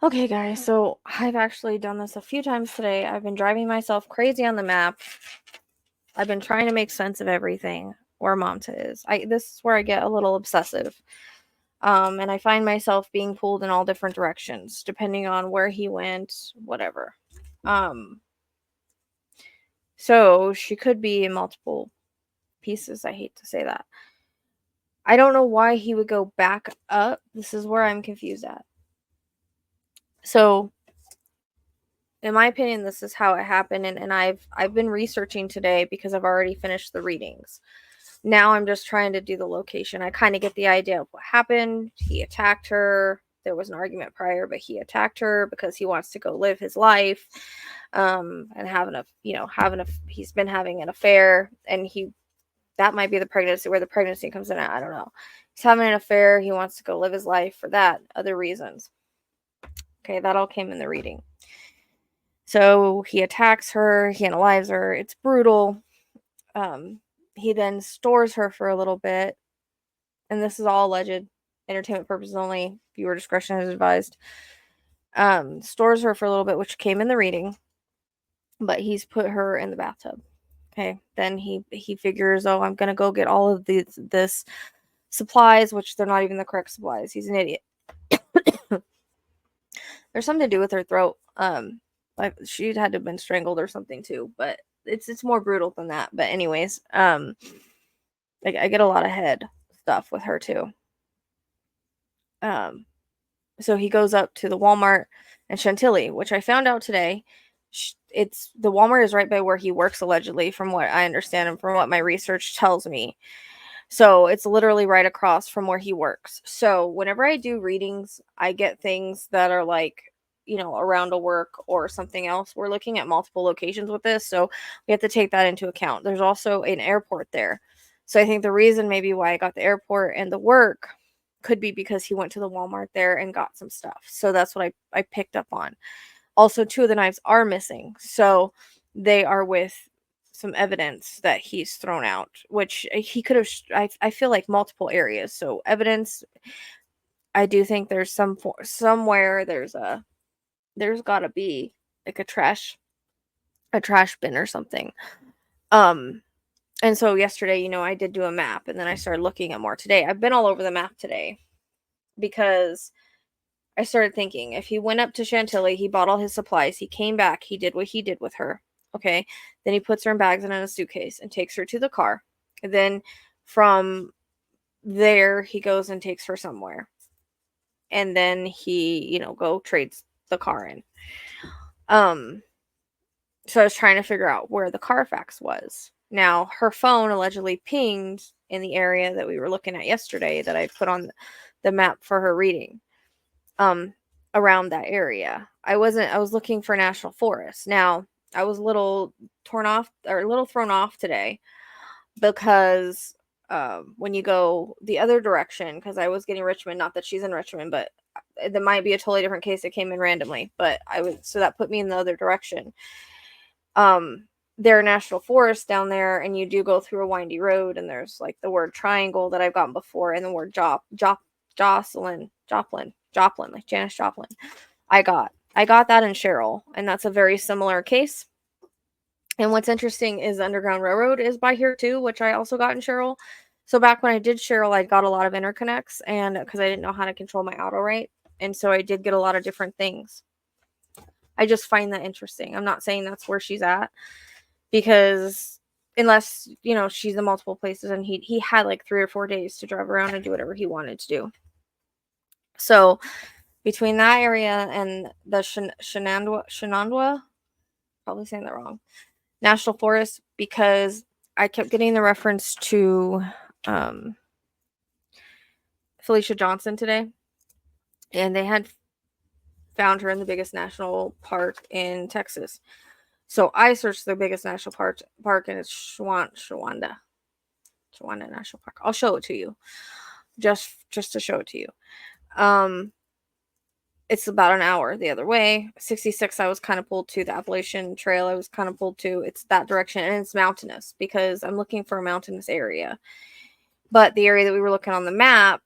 Okay, guys, so I've actually done this a few times today. I've been driving myself crazy on the map. I've been trying to make sense of everything where Mamta is. This is where I get a little obsessive. And I find myself being pulled in all different directions, depending on where he went, whatever. So she could be in multiple pieces. I hate to say that. I don't know why he would go back up. This is where I'm confused at. So in my opinion, this is how it happened, and I've been researching today because I've already finished the readings. Now I'm just trying to do the location. I kind of get the idea of what happened. He attacked her. There was an argument prior, but he attacked her because he wants to go live his life, and he's been having an affair, and that might be the pregnancy where the pregnancy comes in at. I don't know. He's having an affair. He wants to go live his life for that, other reasons. Okay, that all came in the reading. So he attacks her, he unalives her. It's brutal. He then stores her for a little bit, and this is all alleged, entertainment purposes only. Viewer discretion is advised. Stores her for a little bit, which came in the reading, but he's put her in the bathtub. Okay, then he figures, oh, I'm gonna go get all of this supplies, which they're not even the correct supplies. He's an idiot. There's something to do with her throat. Like she'd had to have been strangled or something too, but it's more brutal than that. But anyways, like I get a lot of head stuff with her too. So he goes up to the Walmart and Chantilly, which I found out today. It's the Walmart is right by where he works allegedly, from what I understand and from what my research tells me. So it's literally right across from where he works. So whenever I do readings, I get things that are like, around a work or something else. We're looking at multiple locations with this, so we have to take that into account. There's also an airport there. So I think the reason maybe why I got the airport and the work could be because he went to the Walmart there and got some stuff. So that's what I picked up on. Also, two of the knives are missing. So they are with some evidence that he's thrown out, which he could have, I feel like multiple areas. So evidence, I do think there's somewhere there's got to be like a trash bin or something. And so yesterday, I did do a map, and then I started looking at more today. I've been all over the map today because I started thinking, if he went up to Chantilly, he bought all his supplies, he came back, he did what he did with her. Okay. Then he puts her in bags and in a suitcase and takes her to the car. And then from there, he goes and takes her somewhere. And then he, go trades the car in. So I was trying to figure out where the Carfax was. Now, her phone allegedly pinged in the area that we were looking at yesterday that I put on the map for her reading. Around that area. I was looking for National Forest. Now, I was a little thrown off today because when you go the other direction, because I was getting Richmond, not that she's in Richmond, but there might be a totally different case that came in randomly, but so that put me in the other direction. There are national forests down there, and you do go through a windy road, and there's like the word triangle that I've gotten before, and the word Joplin, like Janis Joplin. I got that in Cheryl, and that's a very similar case. And what's interesting is the Underground Railroad is by here too, which I also got in Cheryl. So back when I did Cheryl, I got a lot of interconnects, and because I didn't know how to control my Autowrite, and so I did get a lot of different things. I just find that interesting. I'm not saying that's where she's at, because unless she's in multiple places, and he had like 3 or 4 days to drive around and do whatever he wanted to do. So between that area and the Shenandoah, probably saying that wrong, National Forest, because I kept getting the reference to Felicia Johnson today, and they had found her in the biggest national park in Texas. So I searched the biggest national park, and it's Shawanda National Park. I'll show it to you, just to show it to you. It's about an hour the other way. 66, I was kind of pulled to. The Appalachian Trail, I was kind of pulled to. It's that direction, and it's mountainous because I'm looking for a mountainous area. But the area that we were looking on the map,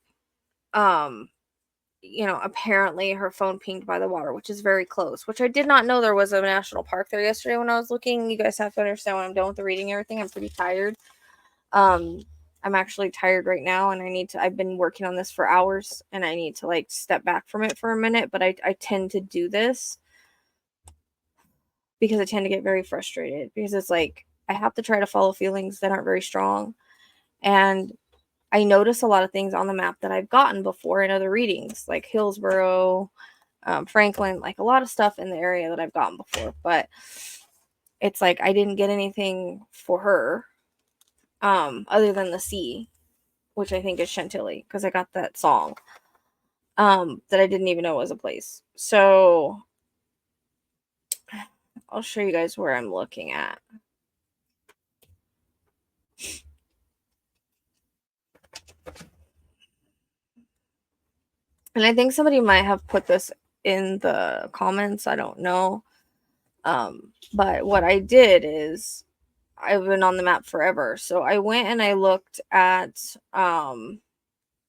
apparently her phone pinged by the water, which is very close, which I did not know there was a national park there yesterday when I was looking. You guys have to understand when I'm done with the reading and everything, I'm pretty tired. I'm actually tired right now, and I've been working on this for hours, and I need to like step back from it for a minute, but I tend to do this because I tend to get very frustrated, because it's like I have to try to follow feelings that aren't very strong, and I notice a lot of things on the map that I've gotten before in other readings, like Hillsboro, Franklin, like a lot of stuff in the area that I've gotten before, but it's like I didn't get anything for her other than the sea, which I think is Chantilly, because I got that song that I didn't even know was a place. So I'll show you guys where I'm looking at. And I think somebody might have put this in the comments. I don't know. But what I did is I've been on the map forever. So I went and I looked at to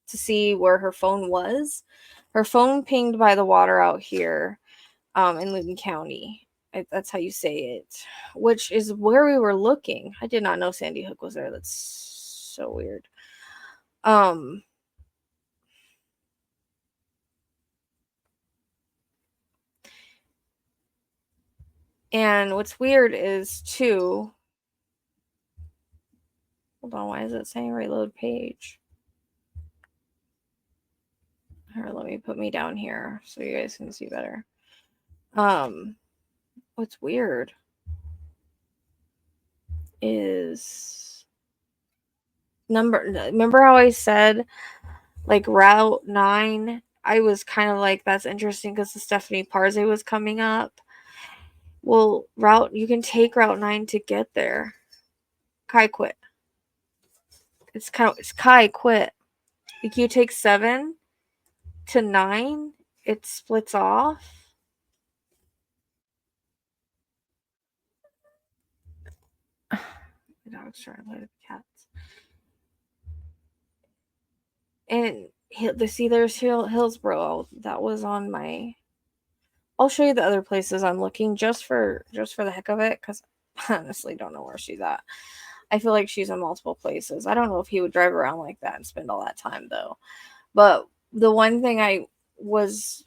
see where her phone was. Her phone pinged by the water out here in Loudon County. That's how you say it, which is where we were looking. I did not know Sandy Hook was there. That's so weird. And what's weird is too, hold on, why is it saying reload page? Here, let me put me down here so you guys can see better. What's weird is remember how I said like Route 9? I was kind of like, that's interesting because the Stephanie Parze was coming up. Well, you can take Route 9 to get there. Kai quit. It's Kai quit. Like you take 7 to 9, it splits off. The dog's trying to play with the cats. And there's Hillsboro. That was on my. I'll show you the other places I'm looking just for the heck of it, because I honestly don't know where she's at. I feel like she's in multiple places. I don't know if he would drive around like that and spend all that time though. But the one thing I was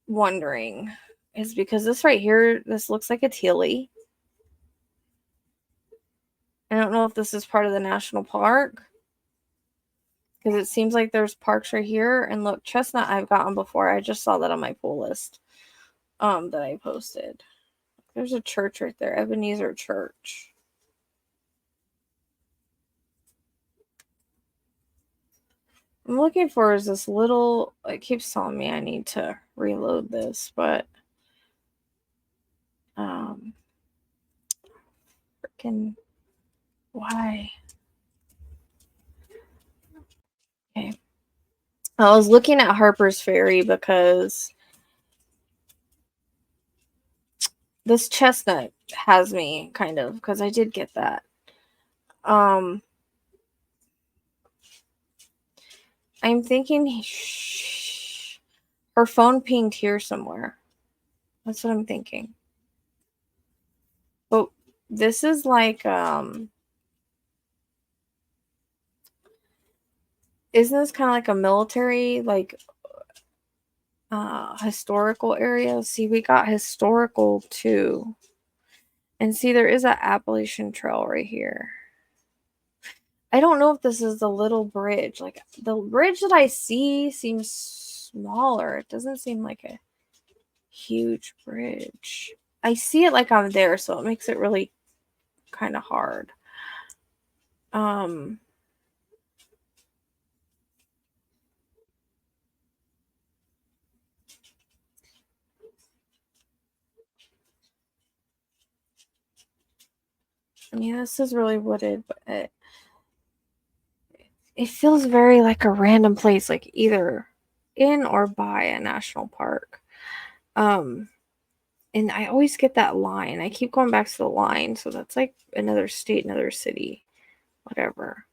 wondering is because this right here, this looks like a Tilly. I don't know if this is part of the national park, because it seems like there's parks right here. And look, Chestnut I've gotten before. I just saw that on my pull list that I posted. There's a church right there, Ebenezer Church. I'm looking for is this little, it keeps telling me I need to reload this, but freaking why? Okay. I was looking at Harper's Ferry because this Chestnut has me kind of, because I did get that. I'm thinking her phone pinged here somewhere. That's what I'm thinking. But this is like isn't this kind of like a military, like historical area? See, we got historical too. And see, there is an Appalachian Trail right here. I don't know if this is the little bridge. Like, the bridge that I see seems smaller. It doesn't seem like a huge bridge. I see it like I'm there, so it makes it really kind of hard. I mean, this is really wooded, but it feels very like a random place, like either in or by a national park. And I always get that line. I keep going back to the line, so that's like another state, another city, whatever.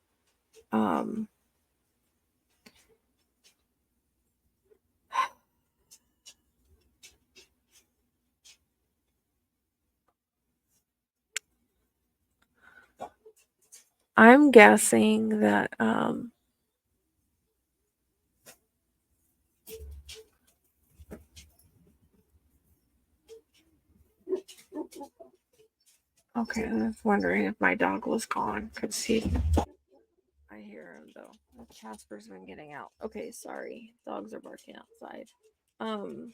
I'm guessing that okay, I was wondering if my dog was gone. Could see. I hear him though. Casper's been getting out. Okay, sorry. Dogs are barking outside. Um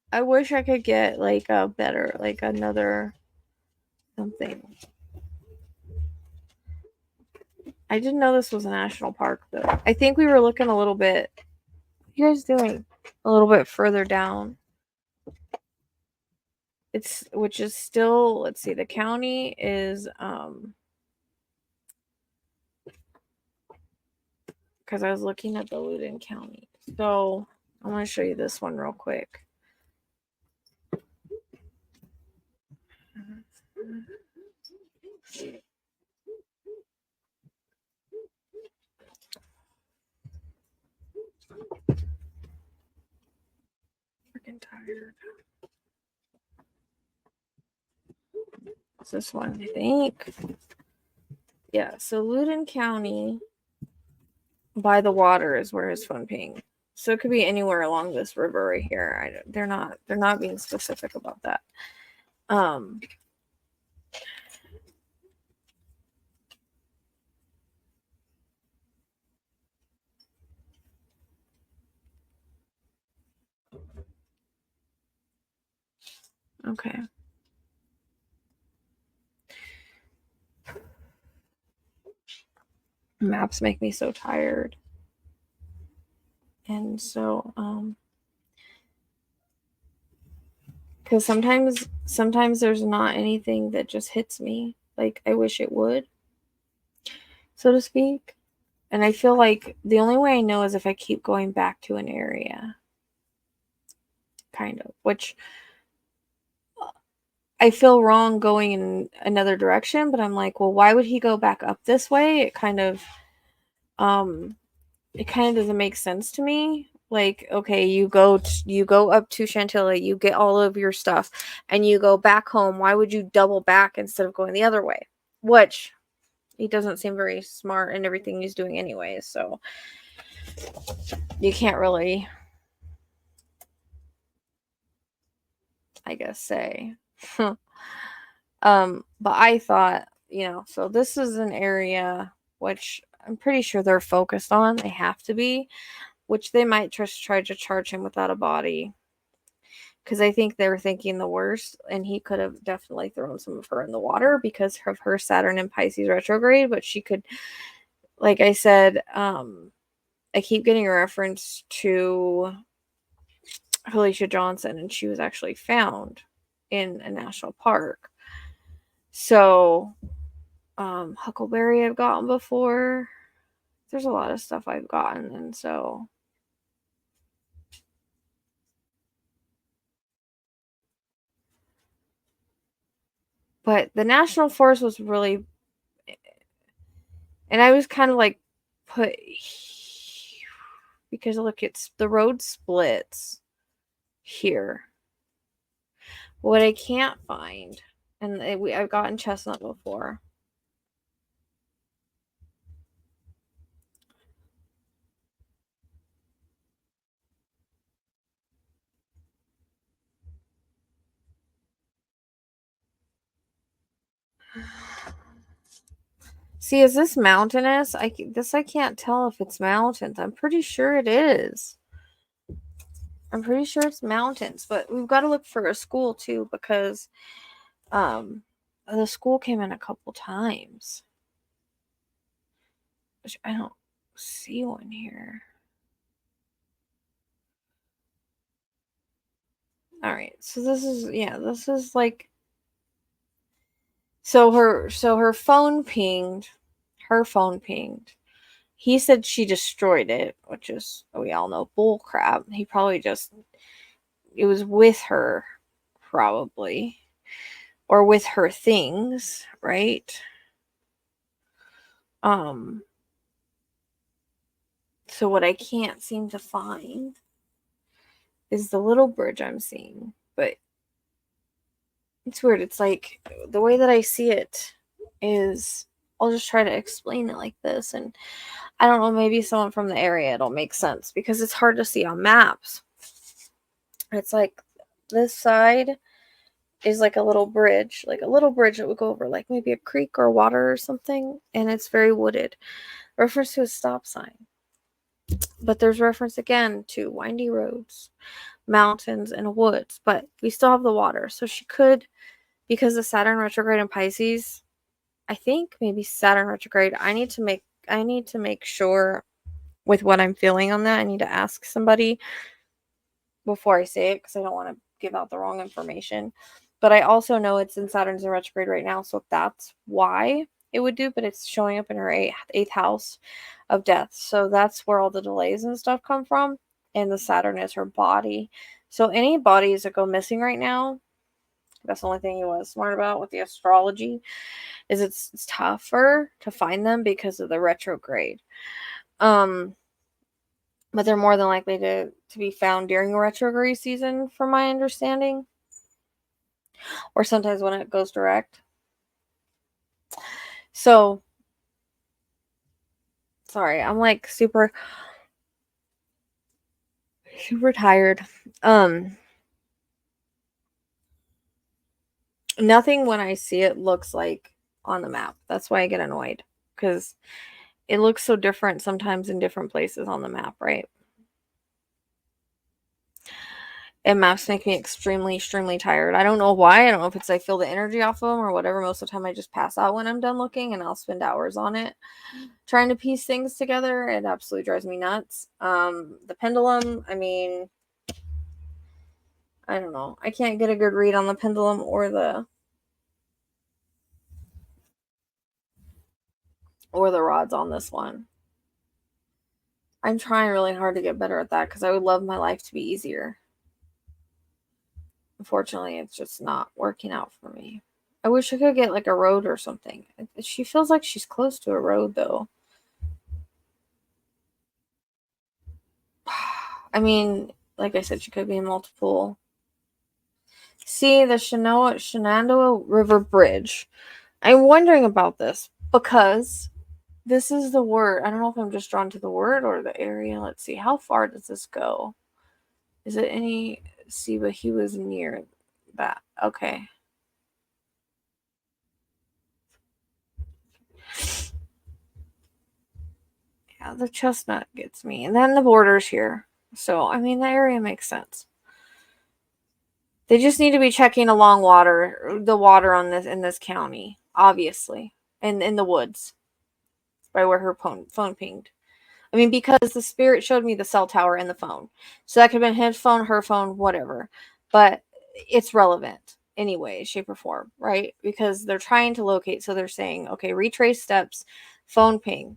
I wish I could get like a better, like another something. I didn't know this was a national park though. I think we were looking a little bit. What are you guys doing? A little bit further down. It's which is still, let's see, the county is because I was looking at the Loudoun County. So I want to show you this one real quick. Freaking tired. What's this one? I think. Yeah, so Loudoun County by the water is where his phone pinged. So it could be anywhere along this river right here. They're not being specific about that. Okay. Maps make me so tired. And so because sometimes there's not anything that just hits me like I wish it would, so to speak. And I feel like the only way I know is if I keep going back to an area, kind of, which I feel wrong going in another direction, but I'm like, well, why would he go back up this way? It kind of doesn't make sense to me. Like, okay, you go up to Chantilly, you get all of your stuff, and you go back home. Why would you double back instead of going the other way? Which he doesn't seem very smart in everything he's doing anyway, so you can't really, I guess, say. But I thought, so this is an area which I'm pretty sure they're focused on. They have to be, which they might just try to charge him without a body. Because I think they were thinking the worst, and he could have definitely thrown some of her in the water because of her Saturn and Pisces retrograde. But she could, like I said, I keep getting a reference to Felicia Johnson, and she was actually found in a national park. So, Huckleberry I've gotten before. There's a lot of stuff I've gotten, and so but the national forest was really, and I was kind of like put because look, it's the road splits here. What I can't find, and I've gotten chestnut before. See, is this mountainous? I can't tell if it's mountains. I'm pretty sure it is. I'm pretty sure it's mountains, but we've got to look for a school too because the school came in a couple times. Which I don't see one here. All right. So this is like her phone pinged. Her phone pinged. He said she destroyed it, which is, we all know, bull crap. He probably just, it was with her, probably, or with her things, right? So what I can't seem to find is the little bridge I'm seeing. But it's weird. It's like the way that I see it is, I'll just try to explain it like this. And I don't know, maybe someone from the area, it'll make sense because it's hard to see on maps. It's like this side is like a little bridge that would go over like maybe a creek or water or something, and it's very wooded. Reference to a stop sign. But there's reference again to windy roads, mountains, and woods, but we still have the water. So she could, because of Saturn retrograde in Pisces, I think maybe Saturn retrograde, I need to make sure with what I'm feeling on that. I need to ask somebody before I say it because I don't want to give out the wrong information. But I also know it's in Saturn's in retrograde right now, so that's why it would do, but it's showing up in her eighth house of death. So that's where all the delays and stuff come from. And the Saturn is her body. So any bodies that go missing right now, that's the only thing you want to smart about with the astrology, is it's tougher to find them because of the retrograde. But they're more than likely to be found during a retrograde season, from my understanding. Or sometimes when it goes direct. So, sorry, I'm like super tired. Nothing when I see it looks like on the map. That's why I get annoyed, because it looks so different sometimes in different places on the map, right? And maps make me extremely tired. I don't know why. I don't know if it's I feel the energy off of them or whatever. Most of the time I just pass out when I'm done looking, and I'll spend hours on it trying to piece things together. It absolutely drives me nuts. The pendulum, I mean, I don't know. I can't get a good read on the pendulum or the rods on this one. I'm trying really hard to get better at that because I would love my life to be easier. Unfortunately, it's just not working out for me. I wish I could get like a road or something. She feels like she's close to a road though. I mean, like I said, she could be in multiple. See the Shenandoah River Bridge. I'm wondering about this because this is the word. I don't know if I'm just drawn to the word or the area. Let's see. How far does this go? Is it any? See, but he was near that. Okay. Yeah, the chestnut gets me. And then the border's here. So, I mean, the area makes sense. They just need to be checking along the water on this in this county, obviously, and in the woods, by where her phone pinged. I mean, because the spirit showed me the cell tower and the phone, so that could have been his phone, her phone, whatever. But it's relevant anyway, shape or form, right? Because they're trying to locate. So they're saying, okay, retrace steps, phone ping,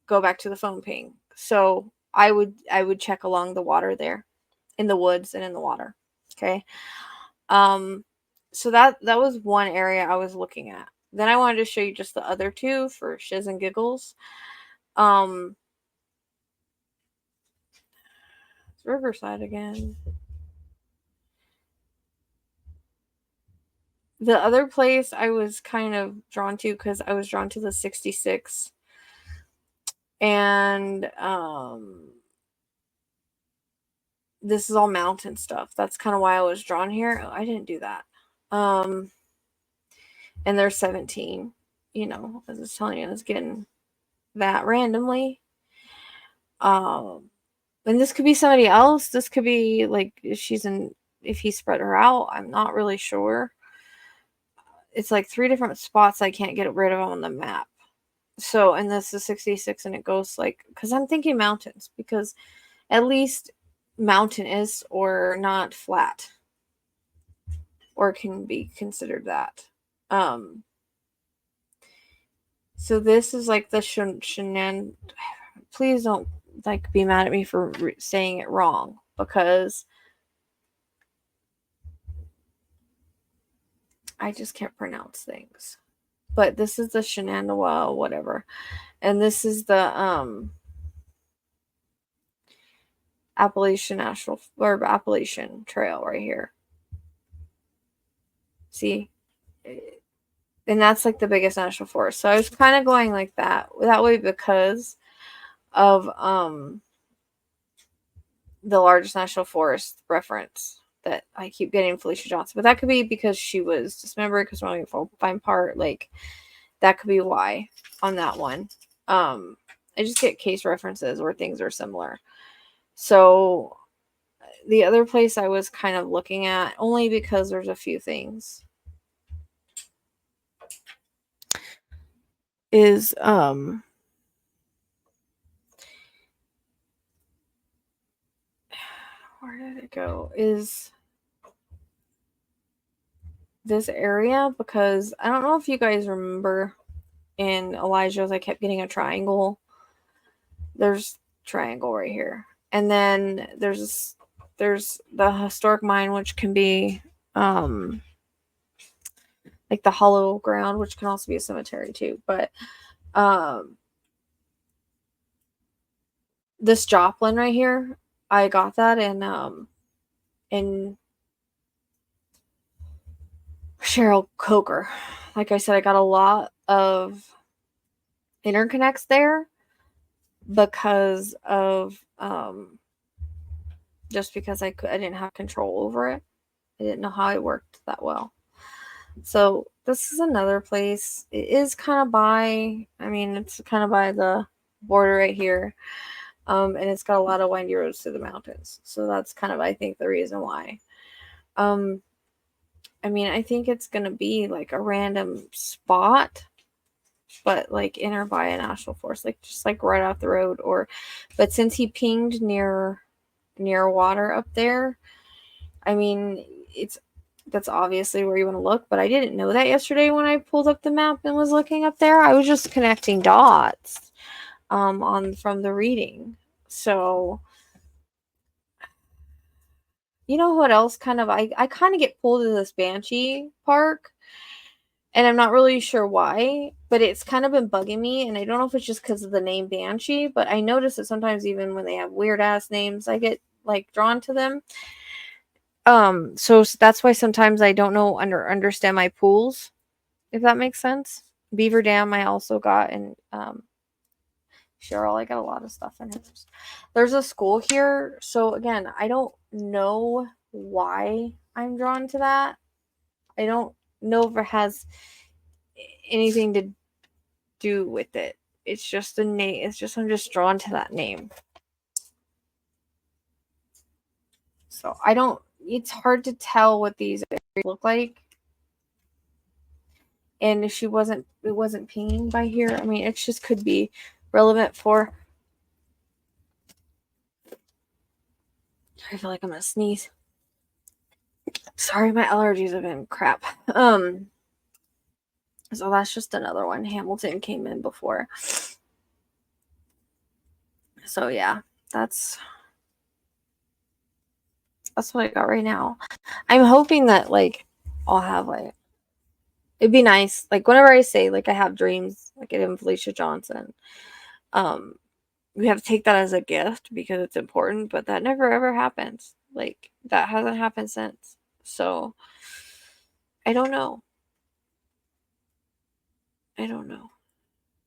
go back to the phone ping. So I would check along the water there, in the woods and in the water. Okay. So that was one area I was looking at. Then I wanted to show you just the other two for shiz and giggles. It's Riverside again. The other place I was kind of drawn to because I was drawn to the 66. And this is all mountain stuff. That's kind of why I was drawn here. Oh, I didn't do that. And there's 17. You know, as I was telling you, I was getting that randomly. And this could be somebody else. This could be like if he spread her out. I'm not really sure. It's like 3 different spots I can't get rid of on the map. So, and this is 66, and it goes like, because I'm thinking mountains, because at least mountainous or not flat, or can be considered that. So this is like the Shenan. Please don't like be mad at me for saying it wrong, because I just can't pronounce things. But this is the Shenandoah, whatever. And this is the Appalachian Appalachian Trail right here. See? And that's like the biggest national forest. So I was kind of going like that way because of the largest national forest reference that I keep getting Felicia Johnson. But that could be because she was dismembered because we're only a fine part. Like, that could be why on that one. I just get case references where things are similar. So the other place I was kind of looking at, only because there's a few things, is where did it go? Is this area, because I don't know if you guys remember in Elijah's, I kept getting a triangle. There's triangle right here, and then there's the historic mine, which can be like the hollow ground, which can also be a cemetery too. But this Joplin right here, I got that in Cheryl Coker. Like I said, I got a lot of interconnects there because of just because I didn't have control over it. I didn't know how it worked that well. So this is another place. It is kind of it's kind of by the border right here. And it's got a lot of windy roads through the mountains. So that's kind of, I think, the reason why. I think it's going to be like a random spot, but like in or by a national forest, like just like right off the road. But since he pinged near water up there, that's obviously where you want to look, but I didn't know that yesterday when I pulled up the map and was looking up there. I was just connecting dots from the reading. So you know what else I kind of get pulled to this Banshee Park, and I'm not really sure why, but it's kind of been bugging me, and I don't know if it's just because of the name Banshee, but I notice that sometimes even when they have weird ass names, I get like drawn to them. So that's why sometimes I don't know understand my pools, if that makes sense. Beaver Dam I also got, and Cheryl, I got a lot of stuff in here. There's a school here, so again, I don't know why I'm drawn to that. I don't know if it has anything to do with it. It's just a name. I'm just drawn to that name. So it's hard to tell what these look like. And if it wasn't pinging by here, it just could be relevant for. I feel like I'm gonna sneeze. Sorry, my allergies have been crap. So that's just another one. Hamilton came in before. So yeah, that's what I got right now. I'm hoping that I'll have it'd be nice. Whenever I say I have dreams, like I did with Felicia Johnson, we have to take that as a gift because it's important, but that never ever happens. That hasn't happened since. So I don't know.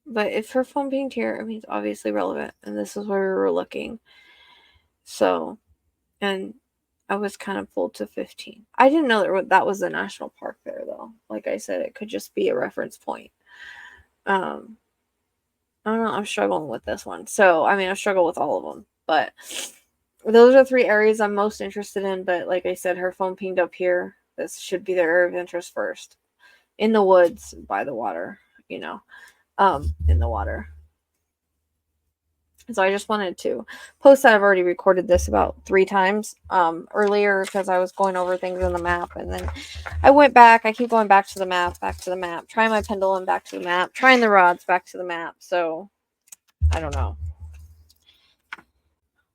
But if her phone pinged here, it's obviously relevant, and this is where we were looking. So, and I was kind of pulled to 15. I didn't know that was a national park there, though. Like I said, it could just be a reference point. I don't know. I'm struggling with this one. So, I struggle with all of them. But those are 3 areas I'm most interested in. But like I said, her phone pinged up here. This should be the area of interest first. In the woods, by the water, in the water. So I just wanted to post that. I've already recorded this about 3 times earlier because I was going over things in the map, and then I went back. I keep going back to the map, trying my pendulum, back to the map, trying the rods, back to the map. So I don't know.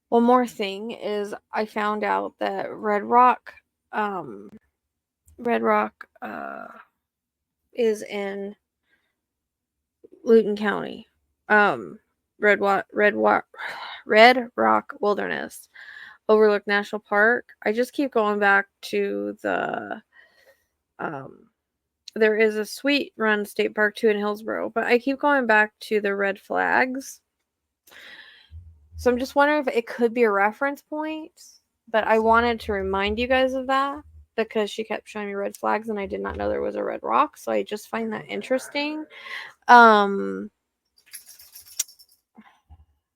One more thing is I found out that Red Rock is in Loudoun County. Red Rock Wilderness. Overlook National Park. I just keep going back to the there is a Sweet Run State Park too in Hillsboro, but I keep going back to the red flags. So I'm just wondering if it could be a reference point, but I wanted to remind you guys of that because she kept showing me red flags and I did not know there was a red rock, so I just find that interesting. Let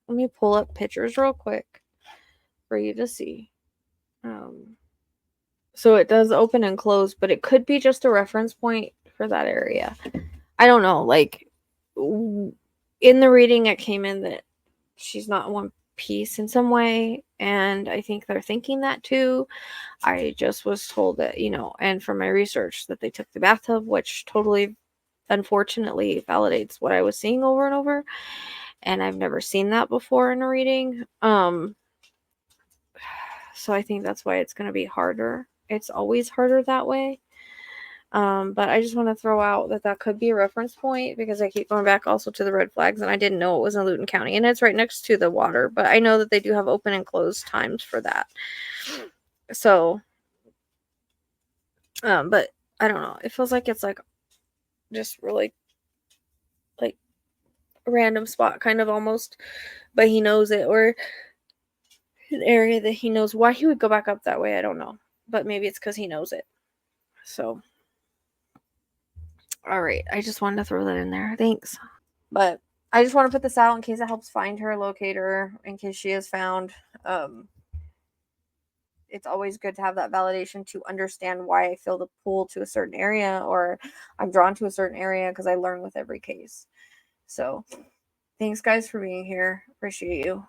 me pull up pictures real quick for you to see. So it does open and close, but it could be just a reference point for that area. I don't know. Like, in the reading, it came in that she's not in one piece in some way, and I think they're thinking that too. I just was told that, and from my research, that they took the bathtub, which totally, unfortunately, validates what I was seeing over and over, and I've never seen that before in a reading. So I think that's why it's going to be harder. It's always harder that way. But I just want to throw out that could be a reference point because I keep going back also to the red flags, and I didn't know it was in Luton County, and it's right next to the water, but I know that they do have open and closed times for that. So, but I don't know. It feels like it's like just really like a random spot, kind of almost, but he knows it, or an area that he knows. Why he would go back up that way, I don't know, but maybe it's because he knows it. So, all right, I just wanted to throw that in there. Thanks. But I just want to put this out in case it helps find her, locate her, in case she is found. It's always good to have that validation to understand why I feel the pull to a certain area or I'm drawn to a certain area, because I learn with every case. So thanks guys for being here. Appreciate you.